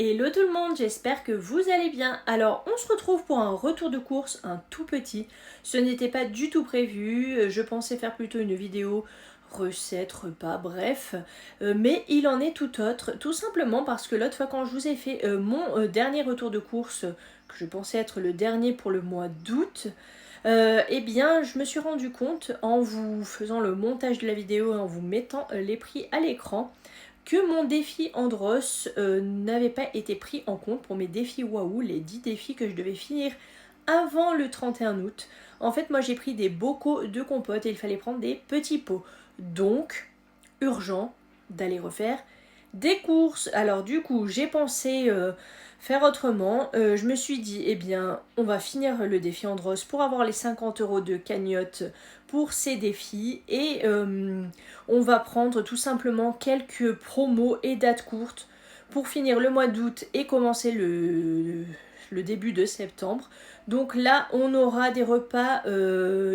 Hello tout le monde, j'espère que vous allez bien. Alors on se retrouve pour un retour de course, un tout petit. Ce n'était pas du tout prévu, je pensais faire plutôt une vidéo recette, repas, bref. Mais il en est tout autre, tout simplement parce que l'autre fois quand je vous ai fait mon dernier retour de course, que je pensais être le dernier pour le mois d'août, eh bien je me suis rendu compte en vous faisant le montage de la vidéo et en vous mettant les prix à l'écran que mon défi Andros n'avait pas été pris en compte pour mes défis Waouh, les 10 défis que je devais finir avant le 31 août. En fait, moi j'ai pris des bocaux de compote et il fallait prendre des petits pots. Donc, urgent d'aller refaire des courses. Alors du coup, j'ai pensé faire autrement. Je me suis dit, eh bien, on va finir le défi Andros pour avoir les 50 € de cagnotte pour ces défis. Et on va prendre tout simplement quelques promos et dates courtes pour finir le mois d'août et commencer le début de septembre. Donc là, on aura des repas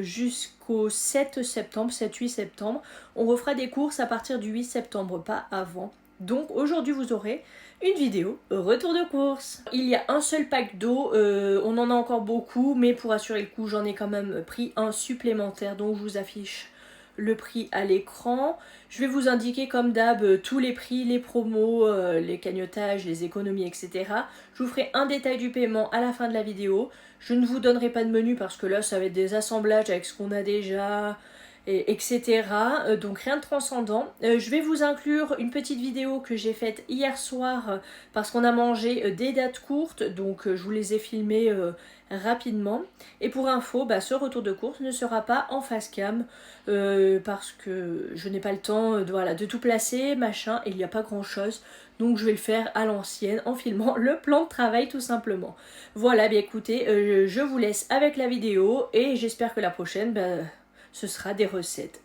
jusqu'au 7 septembre, 7-8 septembre. On refera des courses à partir du 8 septembre, pas avant. Donc aujourd'hui vous aurez une vidéo retour de course. Il y a un seul pack d'eau, on en a encore beaucoup, mais pour assurer le coup j'en ai quand même pris un supplémentaire, donc je vous affiche le prix à l'écran. Je vais vous indiquer comme d'hab tous les prix, les promos, les cagnottages, les économies, etc. Je vous ferai un détail du paiement à la fin de la vidéo. Je ne vous donnerai pas de menu parce que là ça va être des assemblages avec ce qu'on a déjà, etc. Donc rien de transcendant. Je vais vous inclure une petite vidéo que j'ai faite hier soir parce qu'on a mangé des dates courtes, donc je vous les ai filmées rapidement. Et pour info, ce retour de course ne sera pas en face cam parce que je n'ai pas le temps de tout placer, machin, et il n'y a pas grand chose. Donc je vais le faire à l'ancienne en filmant le plan de travail tout simplement. Voilà, bien écoutez, je vous laisse avec la vidéo et j'espère que la prochaine, ce sera des recettes.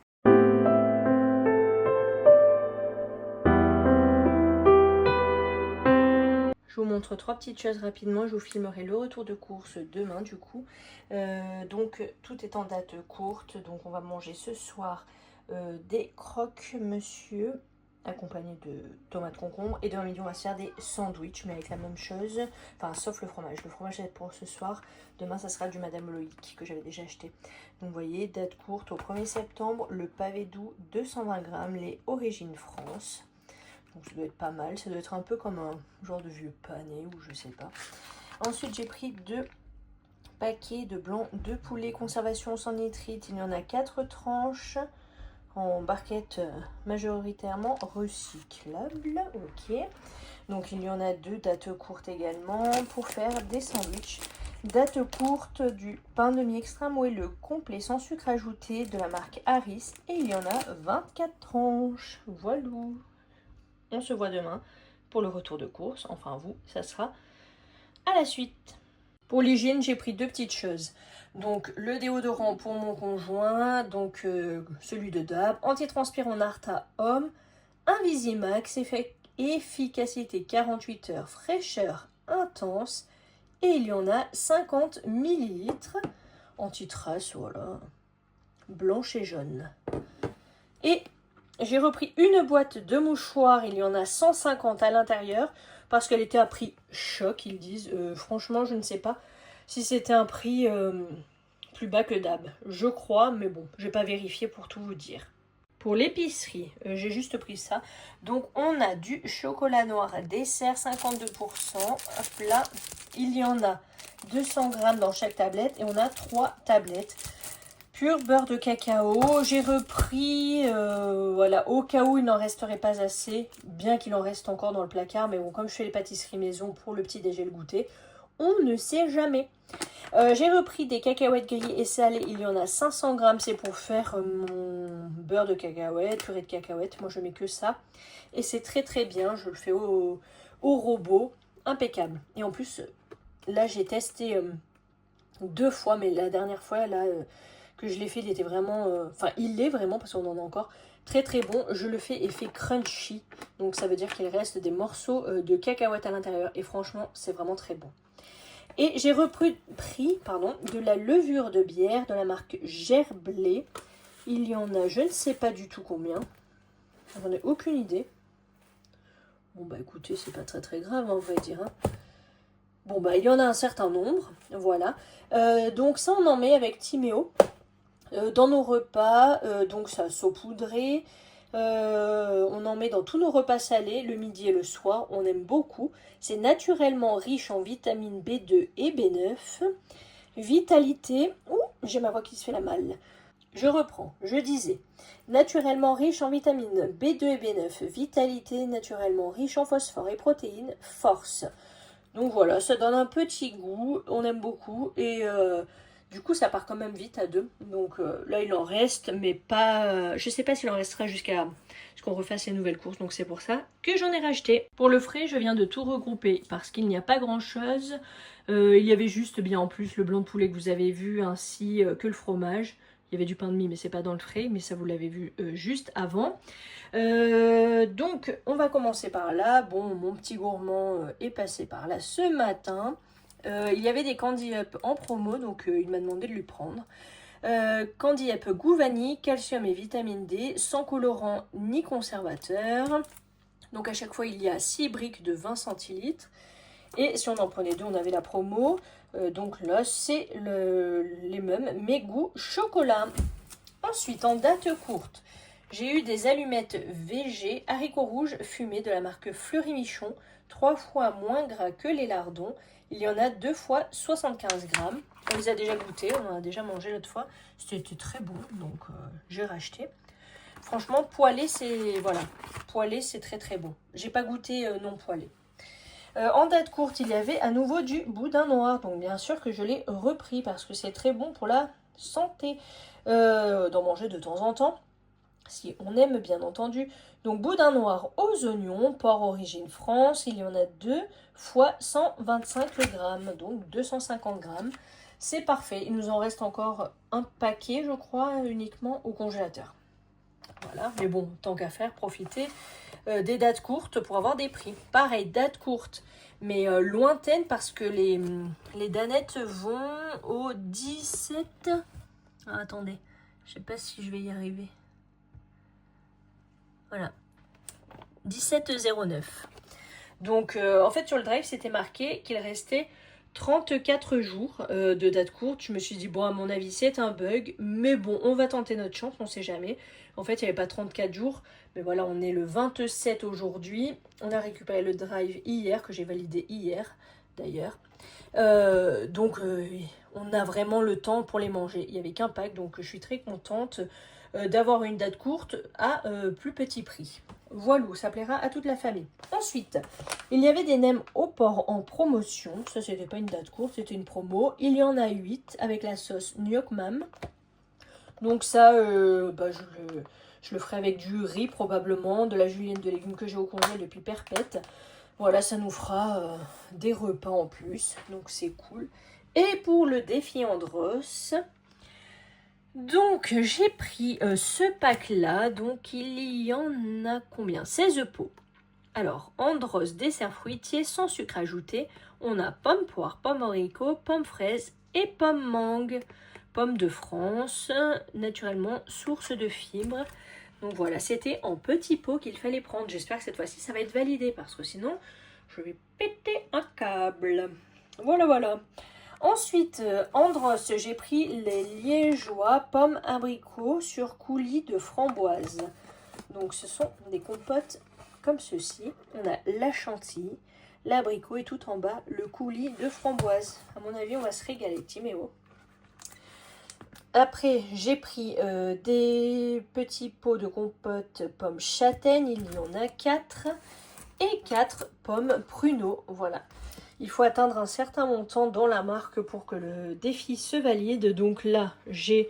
Je vous montre trois petites choses rapidement. Je vous filmerai le retour de course demain du coup. Donc tout est en date courte. Donc on va manger ce soir des croque-monsieur accompagnés de tomates concombre. Et demain midi on va se faire des sandwichs mais avec la même chose. Enfin sauf le fromage. Le fromage c'est pour ce soir. Demain ça sera du Madame Loïc que j'avais déjà acheté. Donc vous voyez, date courte au 1er septembre. Le pavé doux 220 grammes. Les Origines France. Donc ça doit être pas mal, ça doit être un peu comme un genre de vieux pané ou je sais pas. Ensuite j'ai pris 2 paquets de blanc de poulet conservation sans nitrite. Il y en a 4 tranches en barquette majoritairement recyclable. Ok. Donc il y en a 2 dates courtes également pour faire des sandwichs. Date courte du pain de mie extra moelleux complet sans sucre ajouté de la marque Harris. Et il y en a 24 tranches. Voilà. On se voit demain pour le retour de course. Enfin vous, ça sera à la suite. Pour l'hygiène, j'ai pris 2 petites choses. Donc le déodorant pour mon conjoint, donc celui de DAB, antitranspirant Narta Homme, un Visimax, efficacité 48 heures, fraîcheur intense, et il y en a 50 ml, anti-trace, voilà, blanche et jaune. Et j'ai repris une boîte de mouchoirs, il y en a 150 à l'intérieur, parce qu'elle était à prix choc, ils disent. Franchement, je ne sais pas si c'était un prix plus bas que d'hab. Je crois, mais bon, je n'ai pas vérifié pour tout vous dire. Pour l'épicerie, j'ai juste pris ça. Donc, on a du chocolat noir dessert, 52%. Hop là, il y en a 200 grammes dans chaque tablette et on a 3 tablettes. Pur beurre de cacao, j'ai repris, voilà, au cas où il n'en resterait pas assez, bien qu'il en reste encore dans le placard, mais bon, comme je fais les pâtisseries maison pour le petit déjeuner et le goûter, on ne sait jamais. J'ai repris des cacahuètes grillées et salées, il y en a 500 grammes, c'est pour faire mon beurre de cacahuètes, purée de cacahuètes, moi je mets que ça, et c'est très très bien, je le fais au robot, impeccable. Et en plus, là j'ai testé 2 fois, mais la dernière fois, là... que je l'ai fait, il était vraiment... Enfin, il est vraiment, parce qu'on en a encore, très très bon. Je le fais effet crunchy. Donc ça veut dire qu'il reste des morceaux de cacahuètes à l'intérieur. Et franchement, c'est vraiment très bon. Et j'ai repris de la levure de bière de la marque Gerblé. Il y en a, je ne sais pas du tout combien. J'en ai aucune idée. Bon bah écoutez, c'est pas très grave, on va dire. Hein. Bon bah il y en a un certain nombre, voilà. Donc ça on en met avec Timéo dans nos repas, donc ça saupoudré. On en met dans tous nos repas salés, le midi et le soir, on aime beaucoup. C'est naturellement riche en vitamines B2 et B9. Vitalité, ouh, j'ai ma voix qui se fait la malle. Je reprends, je disais, naturellement riche en vitamines B2 et B9, vitalité, naturellement riche en phosphore et protéines, force. Donc voilà, ça donne un petit goût, on aime beaucoup et du coup ça part quand même vite à deux. Donc là il en reste, mais pas... je sais pas s'il en restera jusqu'à ce qu'on refasse les nouvelles courses, donc c'est pour ça que j'en ai racheté. Pour le frais, je viens de tout regrouper parce qu'il n'y a pas grand chose. Il y avait juste bien en plus le blanc de poulet que vous avez vu ainsi que le fromage. Il y avait du pain de mie mais c'est pas dans le frais, mais ça vous l'avez vu juste avant. Donc on va commencer par là. Bon, mon petit gourmand est passé par là ce matin. Il y avait des Candy Up en promo, donc il m'a demandé de lui prendre. Candy Up goût vanille, calcium et vitamine D, sans colorant ni conservateur. Donc à chaque fois il y a 6 briques de 20 centilitres. Et si on en prenait 2, on avait la promo. Donc là c'est les mêmes, mais goût chocolat. Ensuite, en date courte, j'ai eu des allumettes VG haricots rouges fumés de la marque Fleury Michon, 3 fois moins gras que les lardons. Il y en a 2 fois 75 grammes. On les a déjà goûtés, on en a déjà mangé l'autre fois. C'était très bon, donc j'ai racheté. Franchement, poêlé, c'est voilà, poêlé, c'est très bon. J'ai pas goûté non poêlé. En date courte, il y avait à nouveau du boudin noir. Donc bien sûr que je l'ai repris parce que c'est très bon pour la santé. D'en manger de temps en temps, si on aime bien entendu. Donc boudin noir aux oignons, porc origine France, il y en a 2 fois 125 grammes, donc 250 grammes. C'est parfait, il nous en reste encore un paquet je crois uniquement au congélateur. Voilà, mais bon, tant qu'à faire, profitez des dates courtes pour avoir des prix. Pareil, dates courtes, mais lointaines parce que les danettes vont au 17... Ah, attendez, je sais pas si je vais y arriver. Voilà, 17,09. Donc, en fait, sur le drive, c'était marqué qu'il restait 34 jours de date courte. Je me suis dit, bon, à mon avis, c'est un bug. Mais bon, on va tenter notre chance, on sait jamais. En fait, il n'y avait pas 34 jours. Mais voilà, on est le 27 aujourd'hui. On a récupéré le drive hier, que j'ai validé hier, d'ailleurs. Donc, on a vraiment le temps pour les manger. Il n'y avait qu'un pack, donc je suis très contente d'avoir une date courte à plus petit prix. Voilà, ça plaira à toute la famille. Ensuite, il y avait des nems au porc en promotion. Ça, c'était pas une date courte, c'était une promo. Il y en a 8 avec la sauce New York Mam. Donc ça, je le ferai avec du riz probablement, de la julienne de légumes que j'ai au congé depuis perpète. Voilà, ça nous fera des repas en plus, donc c'est cool. Et pour le défi Andros, donc j'ai pris ce pack-là, donc il y en a combien? 16 pots. Alors, Andros dessert fruitier sans sucre ajouté, on a pomme poire, pomme haricot, pomme fraise et pomme mangue. Pomme de France, naturellement source de fibres. Donc voilà, c'était en petits pots qu'il fallait prendre. J'espère que cette fois-ci, ça va être validé parce que sinon, je vais péter un câble. Voilà. Ensuite, Andros, j'ai pris les liégeois pommes abricots sur coulis de framboise. Donc ce sont des compotes comme ceci. On a la chantilly, l'abricot et tout en bas, le coulis de framboise. À mon avis, on va se régaler, Timéo. Après, j'ai pris des petits pots de compote pommes châtaignes. Il y en a 4. Et 4 pommes pruneaux. Voilà. Il faut atteindre un certain montant dans la marque pour que le défi se valide. Donc là, j'ai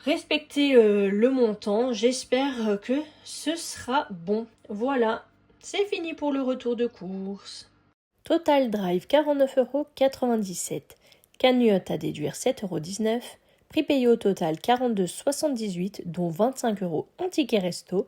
respecté le montant. J'espère que ce sera bon. Voilà. C'est fini pour le retour de course. Total Drive 49,97 €. Cagnotte à déduire 7,19 €. Prix payé au total 42,78 €, dont 25 € en ticket resto.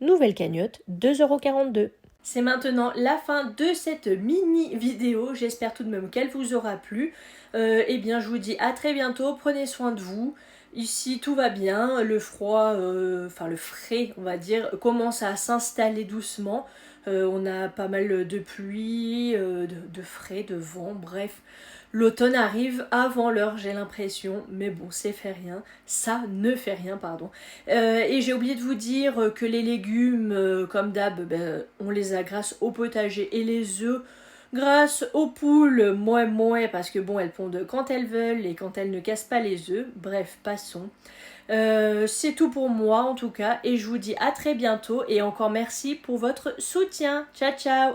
Nouvelle cagnotte 2,42 €. C'est maintenant la fin de cette mini vidéo. J'espère tout de même qu'elle vous aura plu. Eh bien, je vous dis à très bientôt. Prenez soin de vous. Ici, tout va bien. Le froid, le frais, on va dire, commence à s'installer doucement. On a pas mal de pluie, de frais, de vent, bref. L'automne arrive avant l'heure, j'ai l'impression, mais bon, ça ne fait rien, pardon. Et j'ai oublié de vous dire que les légumes, comme d'hab, ben, on les a grâce au potager et les œufs, grâce aux poules, moi, parce que bon, elles pondent quand elles veulent et quand elles ne cassent pas les œufs. Bref, passons. C'est tout pour moi en tout cas, et je vous dis à très bientôt, et encore merci pour votre soutien. Ciao, ciao!